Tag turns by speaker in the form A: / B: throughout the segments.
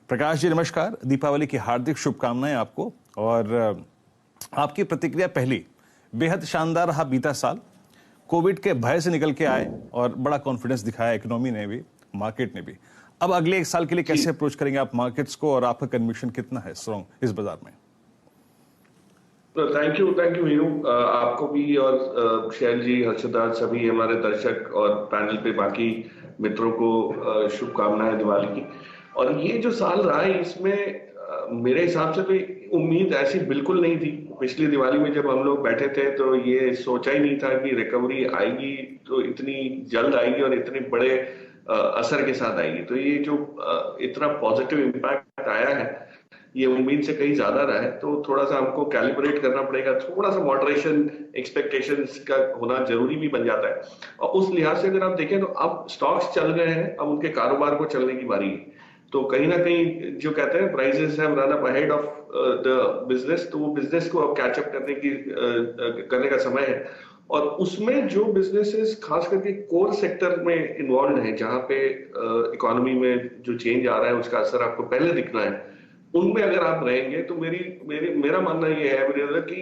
A: प्रकाश जी नमस्कार, दीपावली की हार्दिक शुभकामनाएं आपको। और आपकी प्रतिक्रिया पहली, बेहद शानदार रहा बीता साल। कोविड के भय से निकल के आए और बड़ा कॉन्फिडेंस दिखाया इकोनॉमी ने भी, मार्केट ने भी। अब अगले एक साल के लिए कैसे अप्रोच करेंगे आप मार्केट्स को, और आपका कन्विक्शन कितना है स्ट्रॉन्ग इस बाजार में?
B: थैंक यू हीरू, आपको भी और शैल जी, हर्षदा, सभी हमारे दर्शक और पैनल पे बाकी मित्रों को शुभकामनाएं दिवाली की। और ये जो साल रहा है इसमें मेरे हिसाब से तो उम्मीद ऐसी बिल्कुल नहीं थी। पिछली दिवाली में जब हम लोग बैठे थे तो ये सोचा ही नहीं था कि रिकवरी आएगी तो इतनी जल्द आएगी और इतने बड़े असर के साथ आएगी। तो ये जो इतना पॉजिटिव इम्पैक्ट आया है ये उम्मीद से कहीं ज्यादा रहा है, तो थोड़ा सा हमको कैलिब्रेट करना पड़ेगा। थोड़ा सा मॉडरेशन एक्सपेक्टेशंस का होना जरूरी भी बन जाता है। और उस लिहाज से अगर आप देखें तो अब स्टॉक्स चल गए हैं, अब उनके कारोबार को चलने की बारी है। तो कहीं ना कहीं जो कहते हैं prices have run up ahead of the business, तो वो बिजनेस को अब कैचअप करने का समय है। और उसमें जो बिजनेसेस खास करके कोर सेक्टर में इन्वॉल्व हैं, जहां पे इकोनॉमी में जो चेंज आ रहा है उसका असर आपको पहले दिखना है, उनमें अगर आप रहेंगे तो मेरा मानना ये है कि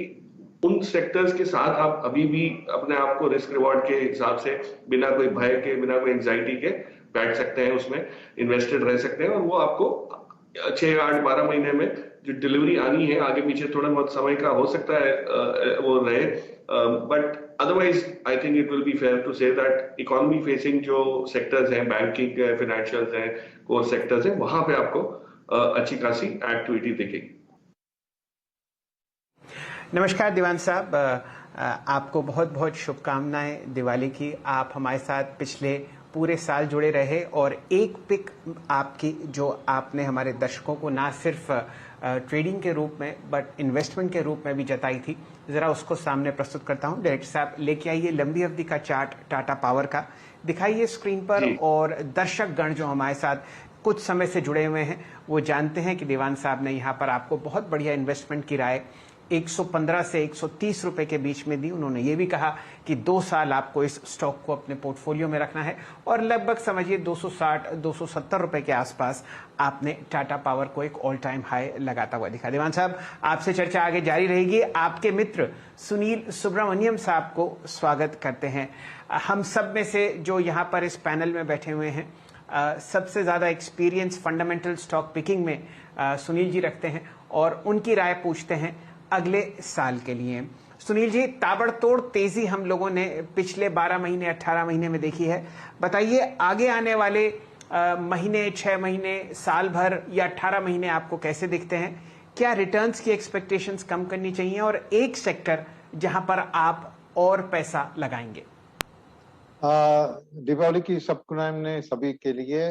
B: उन सेक्टर्स के साथ आप अभी भी अपने आप को रिस्क रिवॉर्ड के हिसाब से बिना कोई भय के, बिना कोई एंजाइटी के बैठ सकते हैं, उसमें इन्वेस्टेड रह सकते हैं। और वो आपको 6, 8, 12 महीने में जो डिलीवरी आनी है, आगे पीछे थोड़ा बहुत समय का हो सकता है वो रहे, but otherwise I think it will be fair to say that economy facing जो सेक्टर्स हैं, बैंकिंग है, फाइनेंशियल्स हैं, कोर सेक्टर्स हैं, वहां पे आपको अच्छी खासी एक्टिविटी दिखेगी।
C: नमस्कार दीवान साहब, आपको बहुत बहुत शुभकामनाएं दिवाली की। आप हमारे साथ पिछले पूरे साल जुड़े रहे और एक पिक आपकी जो आपने हमारे दर्शकों को ना सिर्फ ट्रेडिंग के रूप में बट इन्वेस्टमेंट के रूप में भी जताई थी, ज़रा उसको सामने प्रस्तुत करता हूं। डायरेक्टर साहब लेके आइए लंबी अवधि का चार्ट टाटा पावर का, दिखाइए स्क्रीन पर। और दर्शक गण जो हमारे साथ कुछ समय से जुड़े हुए हैं वो जानते हैं कि दीवान साहब ने यहाँ पर आपको बहुत बढ़िया इन्वेस्टमेंट की राय 115 से 130 रुपए के बीच में दी। उन्होंने ये भी कहा कि 2 साल आपको इस स्टॉक को अपने पोर्टफोलियो में रखना है और लगभग समझिए 260-270 रुपए के आसपास आपने टाटा पावर को एक ऑल टाइम हाई लगाता हुआ दिखा। दीवान साहब आपसे चर्चा आगे जारी रहेगी। आपके मित्र सुनील सुब्रमण्यम साहब को स्वागत करते हैं। हम सब में से जो यहाँ पर इस पैनल में बैठे हुए हैं सबसे ज्यादा एक्सपीरियंस फंडामेंटल स्टॉक पिकिंग में सुनील जी रखते हैं और उनकी राय पूछते हैं अगले साल के लिए। सुनील जी, ताबड़तोड़ तेजी हम लोगों ने पिछले 12 महीने 18 महीने में देखी है। बताइए आगे आने वाले महीने, 6 महीने, साल भर या 18 महीने आपको कैसे दिखते हैं? क्या रिटर्न्स की एक्सपेक्टेशंस कम करनी चाहिए और एक सेक्टर जहां पर आप और पैसा लगाएंगे?
D: दीपावली की शुभकामनाएं सभी के लिए,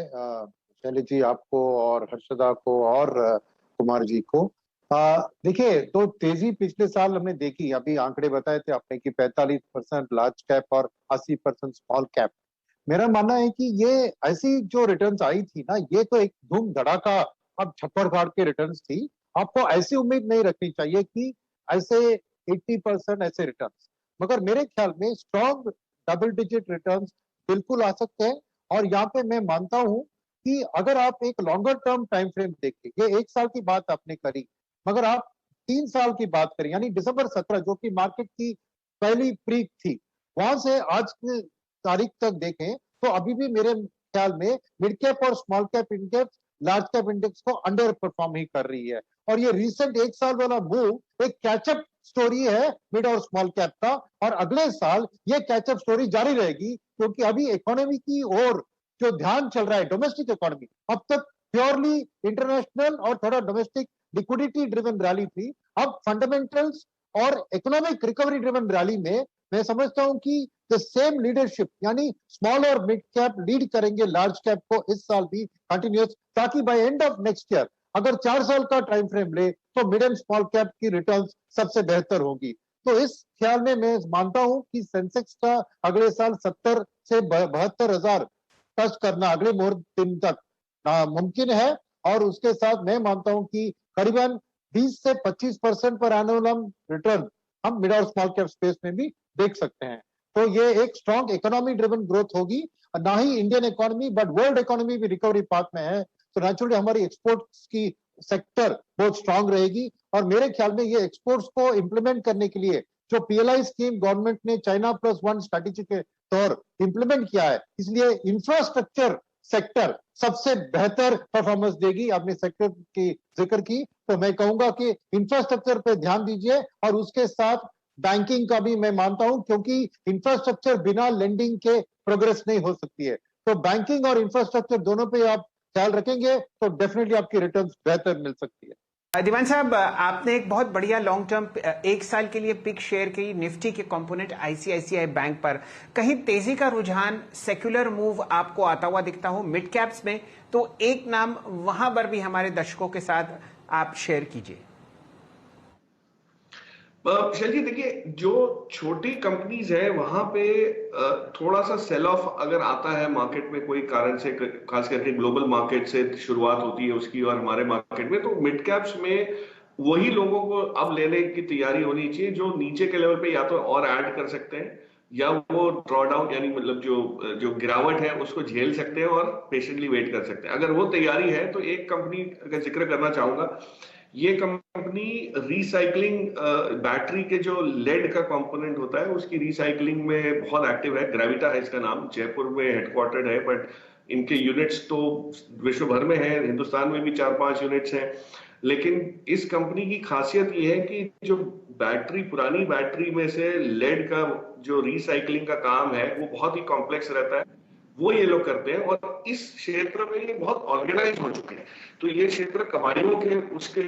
D: शैली जी आपको और हर्षदा को और कुमार जी को। देखिए, तो तेजी पिछले साल हमने देखी, अभी आंकड़े बताए थे आपने कि 45% लार्ज कैप और 80% स्मॉल कैप। मेरा मानना है कि ये ऐसी जो रिटर्न्स आई थी ना, ये तो एक धूम धड़ाका अब छप्पड़ फाड़ के रिटर्न्स थी। आपको ऐसी उम्मीद नहीं रखनी चाहिए कि ऐसे 80% ऐसे रिटर्न्स, मगर मेरे ख्याल में स्ट्रॉन्ग डबल डिजिट रिटर्न्स बिल्कुल आ सकते हैं। और यहाँ पे मैं मानता हूँ कि अगर आप एक लॉन्गर टर्म टाइम फ्रेम देखें, ये 1 साल की बात आपने करी, मगर आप 3 साल की बात करें, यानी दिसंबर 17 जो कि मार्केट की पहली पीक थी, वहां से आज की तारीख तक देखें तो अभी भी मेरे ख्याल में मिड कैप और small cap index large cap index को अंडर परफॉर्म ही कर रही है। और ये रिसेंट 1 साल वाला मूव एक कैचअप स्टोरी है मिड और स्मॉल कैप का, और अगले साल ये कैचअप स्टोरी जारी रहेगी, क्योंकि अभी इकोनॉमी की ओर जो ध्यान चल रहा है, डोमेस्टिक इकोनॉमी, अब तक प्योरली इंटरनेशनल और थोड़ा डोमेस्टिक लिक्विडिटी ड्रिवन रैली थी। अब फंडामेंटल्स और इकोनॉमिक रिकवरी ड्रिवन रैली में मैं समझता हूं कि द सेम लीडरशिप, यानी स्मॉल और मिड कैप लीड करेंगे लार्ज कैप को इस साल भी कंटिन्यूस, ताकि by end of next year अगर 4 साल का टाइम फ्रेम ले तो मिड एंड स्मॉल कैप की रिटर्न्स सबसे बेहतर होगी। तो इस ख्याल में मैं मानता हूं कि सेंसेक्स का अगले साल 70 से 72 हजार टच करना अगले मुहूर्त दिन तक मुमकिन है। और उसके साथ मैं मानता हूं कि करीबन 20 से 25% पर एनुअल रिटर्न हम मिड और स्मॉल कैप स्पेस में भी देख सकते हैं। तो ये एक स्ट्रॉन्ग इकोनॉमी ड्रिवन ग्रोथ होगी, ना ही Indian economy but world economy भी रिकवरी पाथ में है। तो नेचुरली हमारी एक्सपोर्ट्स की सेक्टर बहुत स्ट्रांग रहेगी। और मेरे ख्याल में ये एक्सपोर्ट्स को इम्प्लीमेंट करने के लिए जो पीएलआई स्कीम गवर्नमेंट ने चाइना प्लस वन स्ट्रैटेजी के तौर इम्प्लीमेंट किया है, इसलिए इंफ्रास्ट्रक्चर सेक्टर सबसे बेहतर परफॉर्मेंस देगी। आपने सेक्टर की जिक्र की, तो मैं कहूंगा कि इंफ्रास्ट्रक्चर पे ध्यान दीजिए और उसके साथ बैंकिंग का भी मैं मानता हूं, क्योंकि इंफ्रास्ट्रक्चर बिना लेंडिंग के प्रोग्रेस नहीं हो सकती है। तो बैंकिंग और इंफ्रास्ट्रक्चर दोनों पे आप ख्याल रखेंगे तो डेफिनेटली आपकी रिटर्न्स बेहतर मिल सकती है।
C: दीवान साहब, आपने एक बहुत बढ़िया लॉन्ग टर्म 1 साल के लिए पिक शेयर की निफ्टी के कंपोनेंट आईसीआईसीआई बैंक पर। कहीं तेजी का रुझान, सेक्युलर मूव आपको आता हुआ दिखता हो मिड कैप्स में, तो एक नाम वहां पर भी हमारे दर्शकों के साथ आप शेयर कीजिए।
B: विशाल जी, देखिए, जो छोटी कंपनीज है वहां पे थोड़ा सा सेल ऑफ अगर आता है मार्केट में कोई कारण से, खास करके ग्लोबल मार्केट से शुरुआत होती है उसकी और हमारे मार्केट में, तो मिड कैप्स में वही लोगों को अब लेने की तैयारी होनी चाहिए जो नीचे के लेवल पे या तो और ऐड कर सकते हैं या वो ड्रॉ डाउन, यानी मतलब जो गिरावट है उसको झेल सकते हैं और पेशेंटली वेट कर सकते हैं। अगर वो तैयारी है तो एक कंपनी का जिक्र करना चाहूंगा। ये कंपनी रिसाइकलिंग, बैटरी के जो लेड का कंपोनेंट होता है उसकी रिसाइकलिंग में बहुत एक्टिव है। ग्रेविटा है इसका नाम, जयपुर में हेडक्वार्टर्ड है, बट इनके यूनिट्स तो विश्व भर में है, हिंदुस्तान में भी 4-5 यूनिट्स हैं। लेकिन इस कंपनी की खासियत ये है कि जो बैटरी, पुरानी बैटरी में से लेड का जो रिसाइकलिंग का काम है वो बहुत ही कॉम्प्लेक्स रहता है, वो ये लोग करते हैं और इस क्षेत्र में ये बहुत ऑर्गेनाइज हो चुके हैं। तो ये क्षेत्र कमाइयों के उसके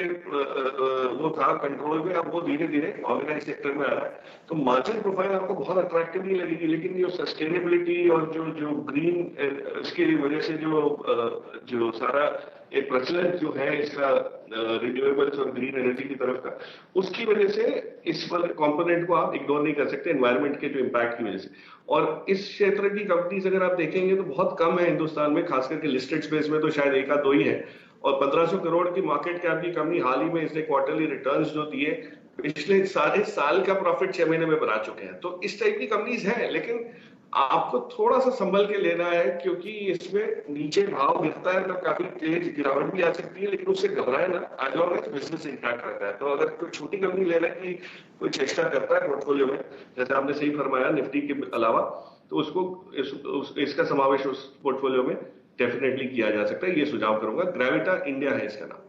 B: वो था कंट्रोल में, अब वो धीरे धीरे ऑर्गेनाइज सेक्टर में आ रहा है। तो मार्जिन प्रोफाइल आपको बहुत अट्रैक्टिव नहीं लगेगी, लेकिन जो सस्टेनेबिलिटी और जो ग्रीन इसकी वजह से जो सारा एक प्रचलन जो है इसका रिन्यूएबल्स और ग्रीन एनर्जी की तरफ का, उसकी वजह से इस वाले कंपोनेंट को आप इग्नोर नहीं कर सकते, एनवायरनमेंट के जो इम्पैक्ट की वजह से। और इस क्षेत्र की कंपनीज अगर आप देखेंगे तो बहुत कम है हिंदुस्तान में, खास करके लिस्टेड स्पेस में तो शायद एक आध दो ही है। और 1500 करोड़ की मार्केट कैप की कंपनी हाल ही में इसने क्वार्टरली रिटर्न्स जो दिए, पिछले सारे साल का प्रॉफिट 6 महीने में बना चुके हैं। तो इस टाइप की कंपनीज है, लेकिन आपको थोड़ा सा संभल के लेना है, क्योंकि इसमें नीचे भाव गिरता है तो काफी तेज गिरावट भी आ सकती है, लेकिन उससे घबराए ना, आज लॉन्ग बिजनेस इंपैक्ट रहता है। तो अगर कोई छोटी कंपनी लेने की कोई चेष्टा करता है पोर्टफोलियो में, जैसे आपने सही फरमाया निफ्टी के अलावा, तो उसको इसका समावेश उस पोर्टफोलियो में डेफिनेटली किया जा सकता है। ये सुझाव करूंगा। ग्रेविटा इंडिया है इसका नाम।